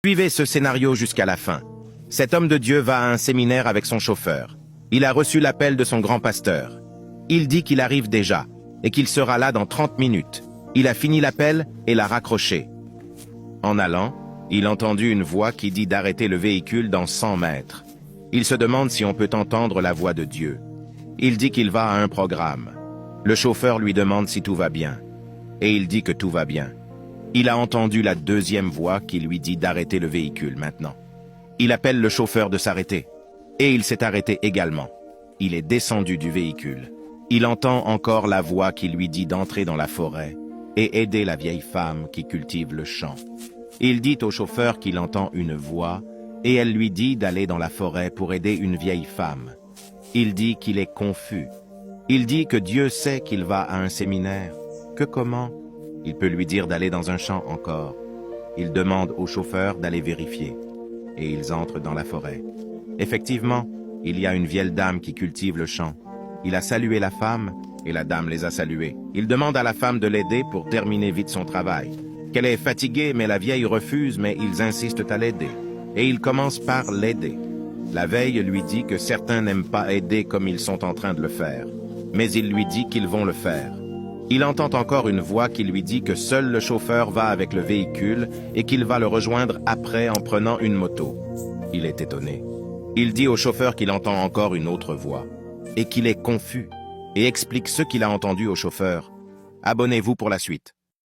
Suivez ce scénario jusqu'à la fin. Cet homme de Dieu va à un séminaire avec son chauffeur. Il a reçu l'appel de son grand pasteur. Il dit qu'il arrive déjà et qu'il sera là dans 30 minutes. Il a fini l'appel et l'a raccroché. En allant, il a entendu une voix qui dit d'arrêter le véhicule dans 100 mètres. Il se demande si on peut entendre la voix de Dieu. Il dit qu'il va à un programme. Le chauffeur lui demande si tout va bien. Et il dit que tout va bien. Il a entendu la deuxième voix qui lui dit d'arrêter le véhicule maintenant. Il appelle le chauffeur de s'arrêter. Et il s'est arrêté également. Il est descendu du véhicule. Il entend encore la voix qui lui dit d'entrer dans la forêt et aider la vieille femme qui cultive le champ. Il dit au chauffeur qu'il entend une voix et elle lui dit d'aller dans la forêt pour aider une vieille femme. Il dit qu'il est confus. Il dit que Dieu sait qu'il va à un séminaire. Que comment? Il peut lui dire d'aller dans un champ encore. Il demande au chauffeur d'aller vérifier. Et ils entrent dans la forêt. Effectivement, il y a une vieille dame qui cultive le champ. Il a salué la femme et la dame les a salués. Il demande à la femme de l'aider pour terminer vite son travail. Qu'elle est fatiguée, mais la vieille refuse, mais ils insistent à l'aider. Et ils commencent par l'aider. La veille lui dit que certains n'aiment pas aider comme ils sont en train de le faire. Mais il lui dit qu'ils vont le faire. Il entend encore une voix qui lui dit que seul le chauffeur va avec le véhicule et qu'il va le rejoindre après en prenant une moto. Il est étonné. Il dit au chauffeur qu'il entend encore une autre voix et qu'il est confus et explique ce qu'il a entendu au chauffeur. Abonnez-vous pour la suite.